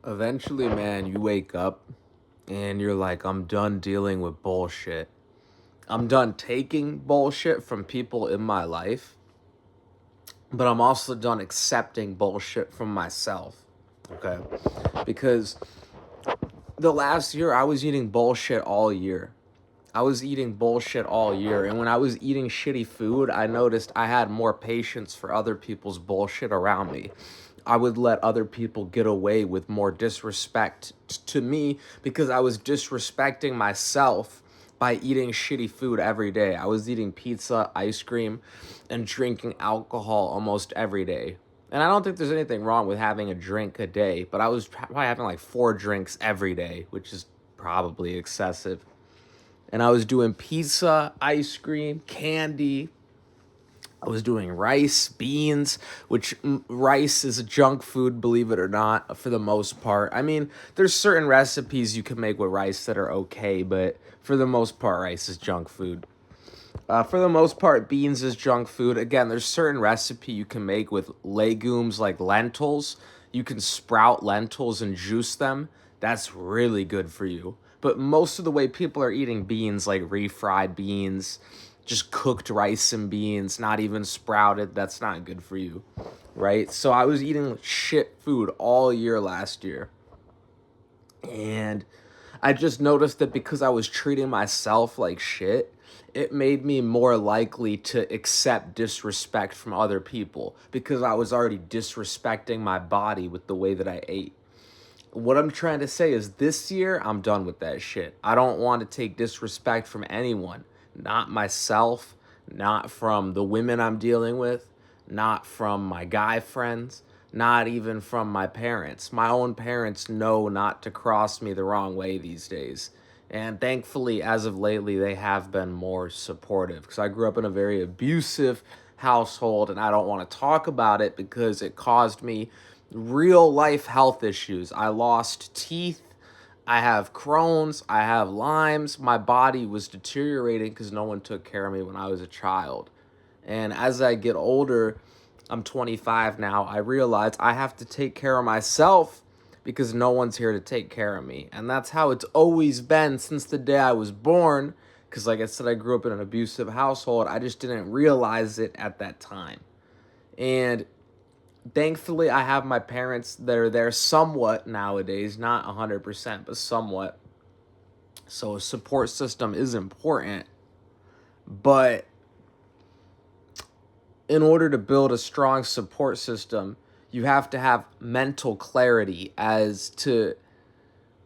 Eventually, man, you wake up and you're like, I'm done dealing with bullshit. I'm done taking bullshit from people in my life, but I'm also done accepting bullshit from myself. Okay? Because the last year, I was eating bullshit all year. I was eating bullshit all year. And when I was eating shitty food, I noticed I had more patience for other people's bullshit around me. I would let other people get away with more disrespect to me because I was disrespecting myself by eating shitty food every day. I was eating pizza, ice cream, and drinking alcohol almost every day. And I don't think there's anything wrong with having a drink a day, but I was probably having like 4 drinks every day, which is probably excessive. And I was doing pizza, ice cream, candy. I was doing rice, beans, which rice is a junk food, believe it or not, for the most part. I mean, there's certain recipes you can make with rice that are okay, but for the most part, rice is junk food. For the most part, beans is junk food. Again, there's certain recipe you can make with legumes like lentils. You can sprout lentils and juice them. That's really good for you. But most of the way people are eating beans, like refried beans, just cooked rice and beans, not even sprouted, that's not good for you, right? So I was eating shit food all year last year. And I just noticed that because I was treating myself like shit, it made me more likely to accept disrespect from other people because I was already disrespecting my body with the way that I ate. What I'm trying to say is this year, I'm done with that shit. I don't want to take disrespect from anyone, not myself, not from the women I'm dealing with, not from my guy friends, not even from my parents. My own parents know not to cross me the wrong way these days. And thankfully, as of lately, they have been more supportive because I grew up in a very abusive household and I don't want to talk about it because it caused me real life health issues. I lost teeth. I have Crohn's. I have Lyme's. My body was deteriorating because no one took care of me when I was a child. And as I get older, I'm 25 now, I realize I have to take care of myself because no one's here to take care of me. And that's how it's always been since the day I was born. Because, like I said, I grew up in an abusive household. I just didn't realize it at that time. And thankfully, I have my parents that are there somewhat nowadays, not 100%, but somewhat. So, a support system is important. But in order to build a strong support system, you have to have mental clarity as to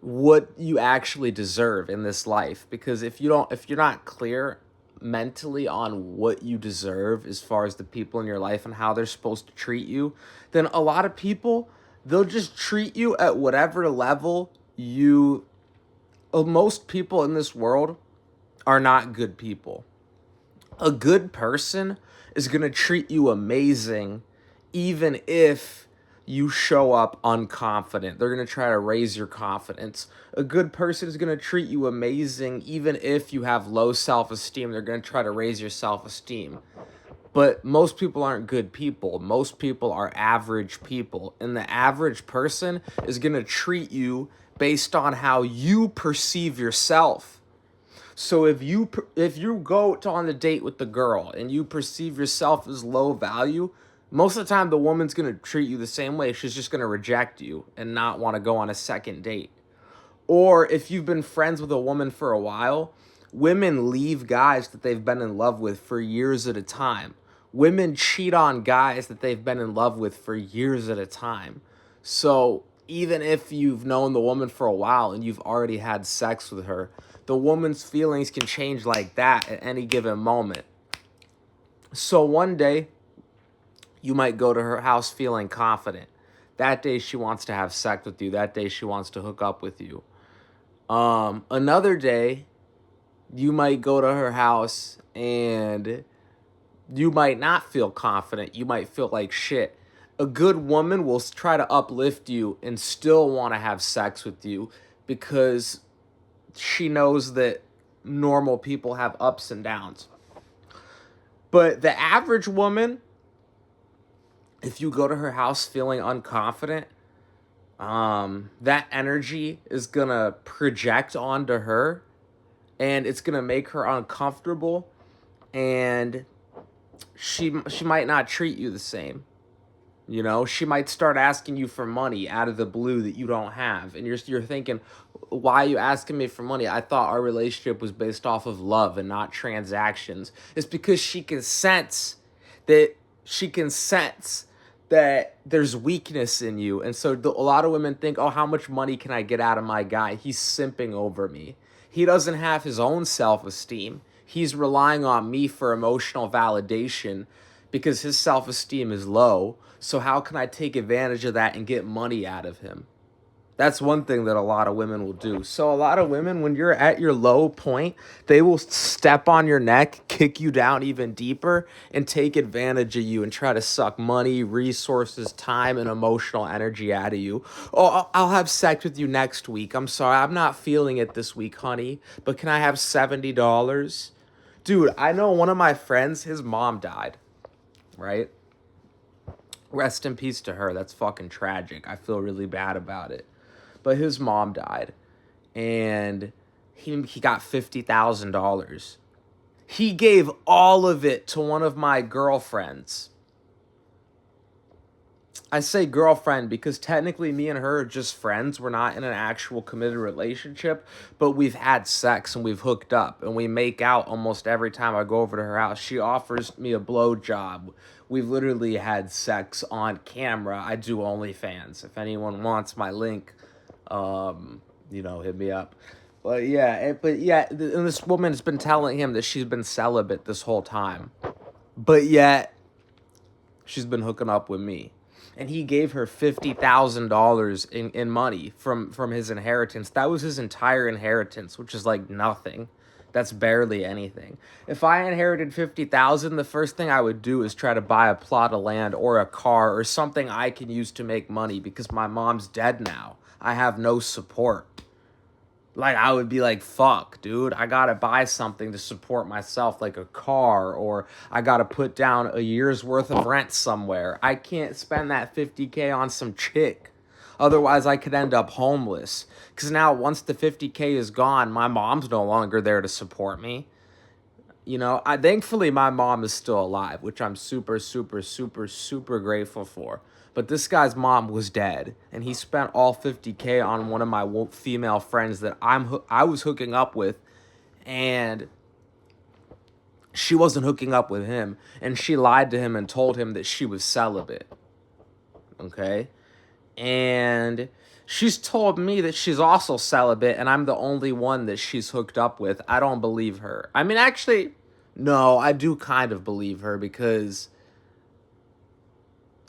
what you actually deserve in this life, because if you're not clear mentally on what you deserve as far as the people in your life and how they're supposed to treat you, then a lot of people, they'll just treat you at whatever level you most people in this world are not good people. A good person is going to treat you amazing even if you show up unconfident. They're going to try to raise your confidence. A good person is going to treat you amazing even if you have low self-esteem. They're going to try to raise your self-esteem. But most people aren't good people. Most people are average people. And the average person is going to treat you based on how you perceive yourself. So if you go to on a date with the girl and you perceive yourself as low value, most of the time the woman's gonna treat you the same way. She's just gonna reject you and not want to go on a second date. Or if you've been friends with a woman for a while, women leave guys that they've been in love with for years at a time. Women cheat on guys that they've been in love with for years at a time. So even if you've known the woman for a while and you've already had sex with her, the woman's feelings can change like that at any given moment. So one day, you might go to her house feeling confident. That day, she wants to have sex with you. That day, she wants to hook up with you. Another day, you might go to her house and you might not feel confident. You might feel like shit. A good woman will try to uplift you and still want to have sex with you because she knows that normal people have ups and downs. But the average woman, if you go to her house feeling unconfident, that energy is gonna project onto her, and it's gonna make her uncomfortable, and she might not treat you the same. You know, she might start asking you for money out of the blue that you don't have, and you're thinking, "Why are you asking me for money? I thought our relationship was based off of love and not transactions." It's because that she can sense that there's weakness in you, and so a lot of women think, "Oh, how much money can I get out of my guy? He's simping over me. He doesn't have his own self-esteem. He's relying on me for emotional validation because his self-esteem is low. So how can I take advantage of that and get money out of him?" That's one thing that a lot of women will do. So a lot of women, when you're at your low point, they will step on your neck, kick you down even deeper, and take advantage of you and try to suck money, resources, time, and emotional energy out of you. "Oh, I'll have sex with you next week. I'm sorry, I'm not feeling it this week, honey, but can I have $70?" Dude, I know one of my friends, his mom died, right? Rest in peace to her. That's fucking tragic. I feel really bad about it. But his mom died, and he got $50,000. He gave all of it to one of my girlfriends. I say girlfriend because technically me and her are just friends. We're not in an actual committed relationship, but we've had sex and we've hooked up and we make out almost every time I go over to her house. She offers me a blowjob. We've literally had sex on camera. I do OnlyFans. If anyone wants my link, hit me up. And this woman's been telling him that she's been celibate this whole time, but yet she's been hooking up with me. And he gave her $50,000 in money from his inheritance. That was his entire inheritance, which is like nothing. That's barely anything. If I inherited 50,000, the first thing I would do is try to buy a plot of land or a car or something I can use to make money because my mom's dead now. I have no support. Like, I would be like, fuck, dude, I gotta buy something to support myself, like a car, or I gotta put down a year's worth of rent somewhere. I can't spend that 50K on some chick. Otherwise, I could end up homeless. Because now, once the 50K is gone, my mom's no longer there to support me. You know, thankfully my mom is still alive, which I'm super, super, super, super grateful for. But this guy's mom was dead, and he spent all 50K on one of my female friends that I was hooking up with, and she wasn't hooking up with him, and she lied to him and told him that she was celibate. Okay? And she's told me that she's also celibate, and I'm the only one that she's hooked up with. I don't believe her. I mean, actually, no, I do kind of believe her because,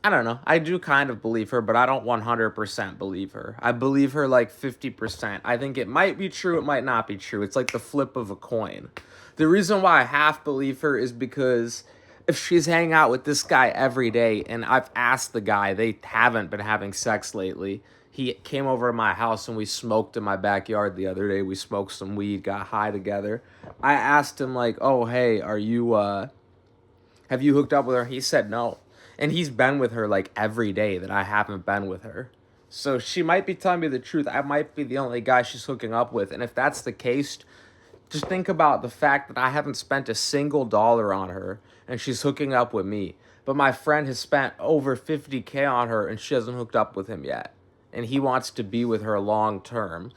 I don't know. I do kind of believe her, but I don't 100% believe her. I believe her like 50%. I think it might be true, it might not be true. It's like the flip of a coin. The reason why I half believe her is because if she's hanging out with this guy every day, and I've asked the guy, they haven't been having sex lately. He came over to my house and we smoked in my backyard the other day. We smoked some weed, got high together. I asked him like, "Oh, hey, have you hooked up with her?" He said no. And he's been with her like every day that I haven't been with her. So she might be telling me the truth. I might be the only guy she's hooking up with. And if that's the case, just think about the fact that I haven't spent a single dollar on her and she's hooking up with me. But my friend has spent over 50K on her and she hasn't hooked up with him yet. And he wants to be with her long term.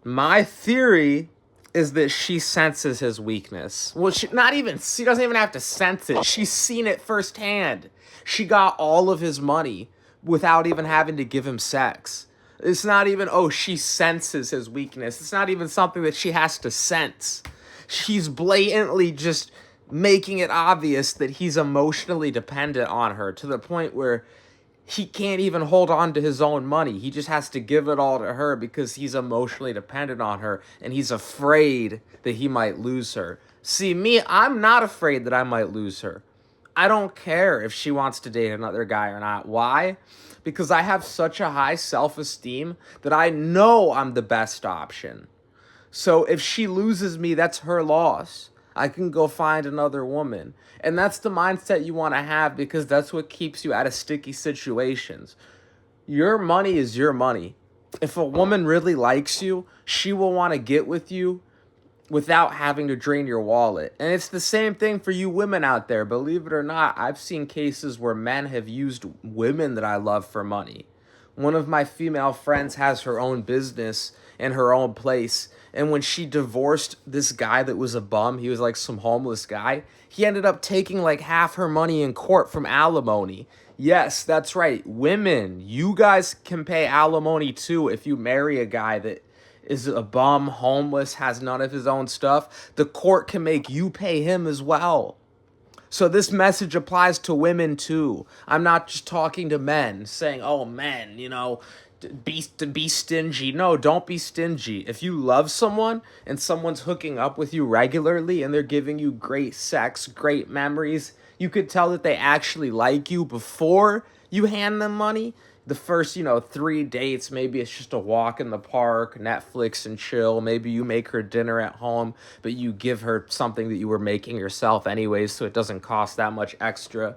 My theory is that she senses his weakness. Well, she doesn't even have to sense it. She's seen it firsthand. She got all of his money without even having to give him sex. It's not even, oh, she senses his weakness. It's not even something that she has to sense. She's blatantly just making it obvious that he's emotionally dependent on her to the point where he can't even hold on to his own money. He just has to give it all to her because he's emotionally dependent on her and he's afraid that he might lose her. See, me, I'm not afraid that I might lose her. I don't care if she wants to date another guy or not. Why? Because I have such a high self-esteem that I know I'm the best option. So if she loses me, that's her loss. I can go find another woman. And that's the mindset you want to have because that's what keeps you out of sticky situations. Your money is your money. If a woman really likes you, she will want to get with you without having to drain your wallet. And it's the same thing for you women out there. Believe it or not, I've seen cases where men have used women that I love for money. One of my female friends has her own business and her own place. And when she divorced this guy that was a bum, he was like some homeless guy, he ended up taking like half her money in court from alimony. Yes, that's right. Women, you guys can pay alimony too if you marry a guy that is a bum, homeless, has none of his own stuff. The court can make you pay him as well. So this message applies to women too. I'm not just talking to men saying, "Oh, men, be stingy." No, don't be stingy. If you love someone and someone's hooking up with you regularly and they're giving you great sex, great memories, you could tell that they actually like you before you hand them money. The first, 3 dates, maybe it's just a walk in the park, Netflix and chill. Maybe you make her dinner at home, but you give her something that you were making yourself anyways, so it doesn't cost that much extra.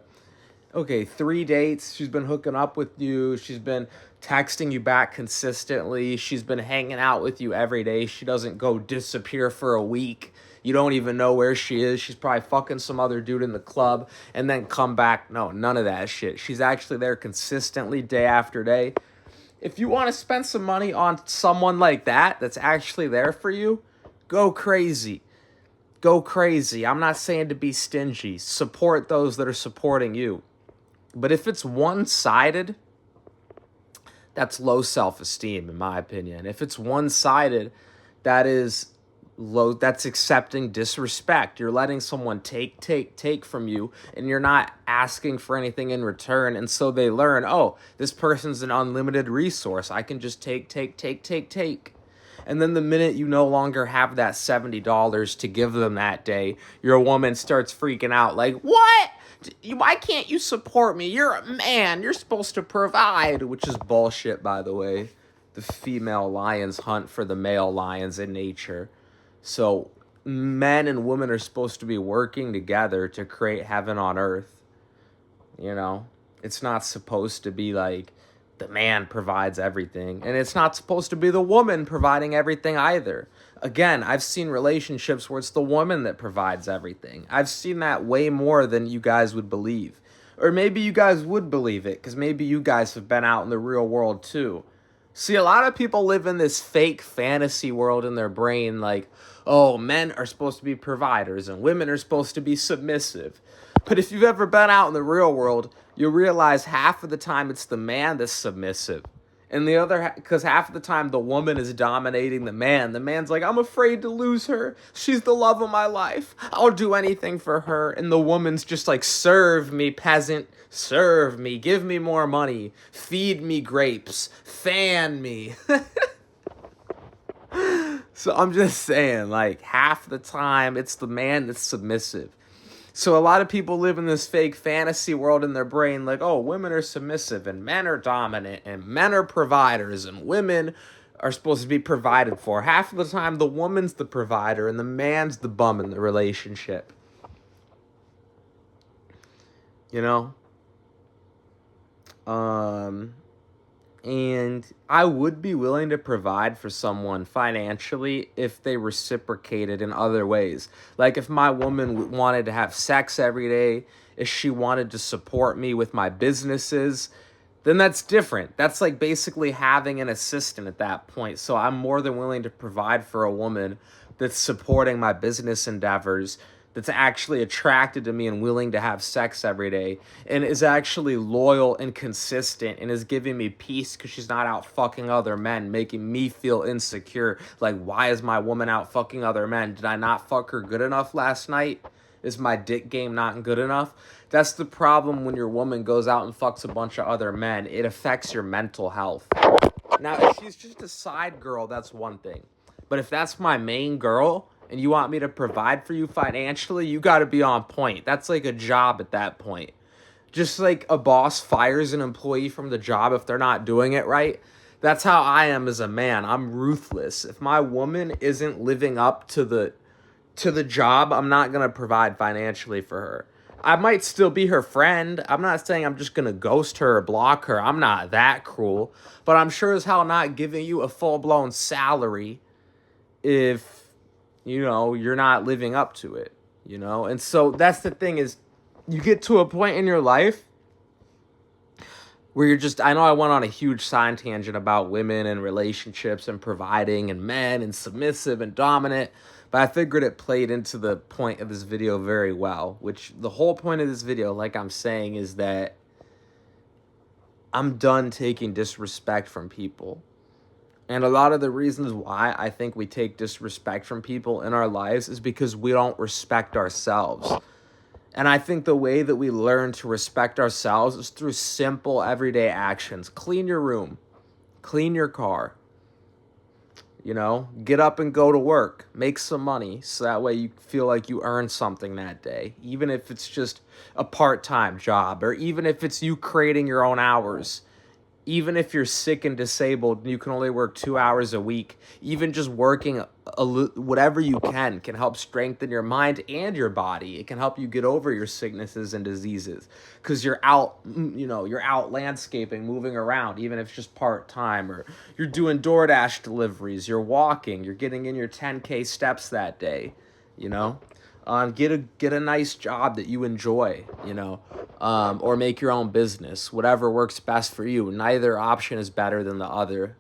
Okay, 3 dates. She's been hooking up with you. She's been texting you back consistently. She's been hanging out with you every day. She doesn't go disappear for a week. You don't even know where she is. She's probably fucking some other dude in the club and then come back. No, none of that shit. She's actually there consistently day after day. If you want to spend some money on someone like that that's actually there for you, go crazy. Go crazy. I'm not saying to be stingy. Support those that are supporting you. But if it's one-sided, that's low self-esteem, in my opinion. If it's one-sided, that is low. That's accepting disrespect. You're letting someone take from you, and you're not asking for anything in return. And so they learn, oh, this person's an unlimited resource. I can just take. And then the minute you no longer have that $70 to give them that day, your woman starts freaking out like, what? Why can't you support me? You're a man. You're supposed to provide, which is bullshit, by the way. The female lions hunt for the male lions in nature. So men and women are supposed to be working together to create heaven on earth. It's not supposed to be like the man provides everything. And it's not supposed to be the woman providing everything either. Again, I've seen relationships where it's the woman that provides everything. I've seen that way more than you guys would believe. Or maybe you guys would believe it, because maybe you guys have been out in the real world too. See, a lot of people live in this fake fantasy world in their brain, like, oh, men are supposed to be providers and women are supposed to be submissive. But if you've ever been out in the real world, you'll realize half of the time it's the man that's submissive. And the other, because half of the time the woman is dominating the man. The man's like, I'm afraid to lose her. She's the love of my life. I'll do anything for her. And the woman's just like, serve me, peasant. Serve me. Give me more money. Feed me grapes. Fan me. So I'm just saying, like, half the time it's the man that's submissive. So a lot of people live in this fake fantasy world in their brain, like, oh, women are submissive and men are dominant and men are providers and women are supposed to be provided for. Half of the time, the woman's the provider and the man's the bum in the relationship. And I would be willing to provide for someone financially if they reciprocated in other ways. Like if my woman wanted to have sex every day, if she wanted to support me with my businesses, then that's different. That's like basically having an assistant at that point. So I'm more than willing to provide for a woman that's supporting my business endeavors, that's actually attracted to me and willing to have sex every day, and is actually loyal and consistent and is giving me peace because she's not out fucking other men, making me feel insecure. Like, why is my woman out fucking other men? Did I not fuck her good enough last night? Is my dick game not good enough? That's the problem when your woman goes out and fucks a bunch of other men. It affects your mental health. Now, if she's just a side girl, that's one thing. But if that's my main girl and you want me to provide for you financially, you got to be on point. That's like a job at that point. Just like a boss fires an employee from the job if they're not doing it right. That's how I am as a man. I'm ruthless. If my woman isn't living up to the job, I'm not going to provide financially for her. I might still be her friend. I'm not saying I'm just going to ghost her or block her. I'm not that cruel. But I'm sure as hell not giving you a full-blown salary if, you know, you're not living up to it, you know? And so that's the thing is you get to a point in your life where you're just, I know I went on a huge side tangent about women and relationships and providing and men and submissive and dominant, but I figured it played into the point of this video very well, which the whole point of this video, like I'm saying, is that I'm done taking disrespect from people. And a lot of the reasons why I think we take disrespect from people in our lives is because we don't respect ourselves. And I think the way that we learn to respect ourselves is through simple everyday actions. Clean your room, clean your car, you know, get up and go to work, make some money so that way you feel like you earned something that day, even if it's just a part-time job or even if it's you creating your own hours. Even if you're sick and disabled and you can only work 2 hours a week, even just working whatever you can help strengthen your mind and your body. It can help you get over your sicknesses and diseases because you're out, you know, you're out landscaping, moving around, even if it's just part-time, or you're doing DoorDash deliveries, you're walking, you're getting in your 10K steps that day, you know? Get a nice job that you enjoy, you know, or make your own business, whatever works best for you. Neither option is better than the other,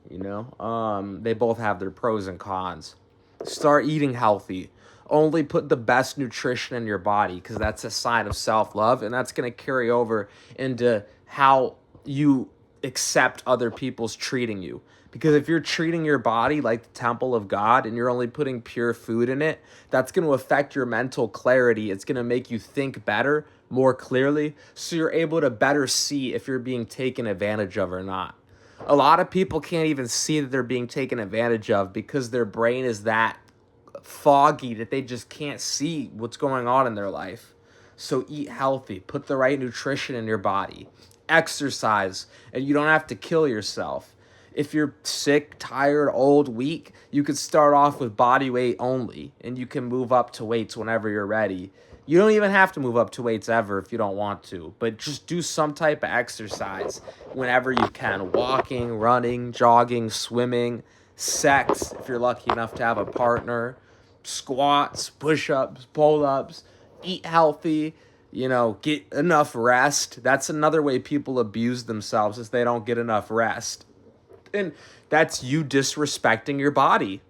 you know. They both have their pros and cons. Start eating healthy. Only put the best nutrition in your body because that's a sign of self-love, and that's going to carry over into how you accept other people's treating you. Because if you're treating your body like the temple of God and you're only putting pure food in it, that's going to affect your mental clarity. It's going to make you think better, more clearly, so you're able to better see if you're being taken advantage of or not. A lot of people can't even see that they're being taken advantage of because their brain is that foggy that they just can't see what's going on in their life. So eat healthy, put the right nutrition in your body, exercise, and you don't have to kill yourself. If you're sick, tired, old, weak, you could start off with body weight only, and you can move up to weights whenever you're ready. You don't even have to move up to weights ever if you don't want to, but just do some type of exercise whenever you can. Walking, running, jogging, swimming, sex, if you're lucky enough to have a partner, squats, push-ups, pull-ups, eat healthy, you know, get enough rest. That's another way people abuse themselves is they don't get enough rest. And that's you disrespecting your body.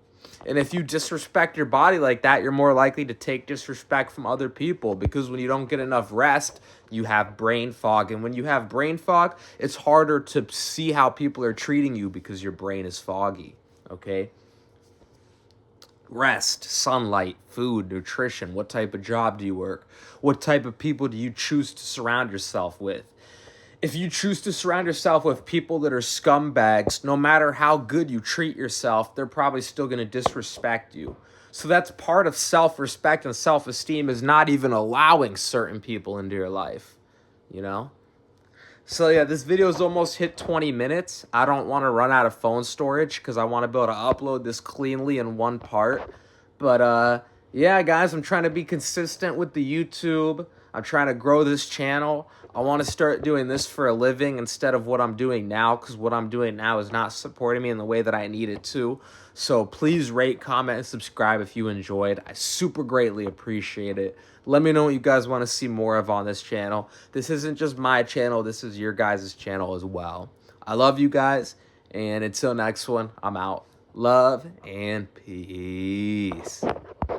And if you disrespect your body like that, you're more likely to take disrespect from other people because when you don't get enough rest, you have brain fog. And when you have brain fog, it's harder to see how people are treating you because your brain is foggy, okay? Rest, sunlight, food, nutrition. What type of job do you work? What type of people do you choose to surround yourself with? If you choose to surround yourself with people that are scumbags, no matter how good you treat yourself, they're probably still going to disrespect you. So that's part of self-respect and self-esteem is not even allowing certain people into your life, you know? So yeah, this video's almost hit 20 minutes. I don't want to run out of phone storage because I want to be able to upload this cleanly in one part. But yeah, guys, I'm trying to be consistent with the YouTube. I'm trying to grow this channel. I want to start doing this for a living instead of what I'm doing now because what I'm doing now is not supporting me in the way that I need it to. So please rate, comment, and subscribe if you enjoyed. I super greatly appreciate it. Let me know what you guys want to see more of on this channel. This isn't just my channel. This is your guys' channel as well. I love you guys. And until next one, I'm out. Love and peace.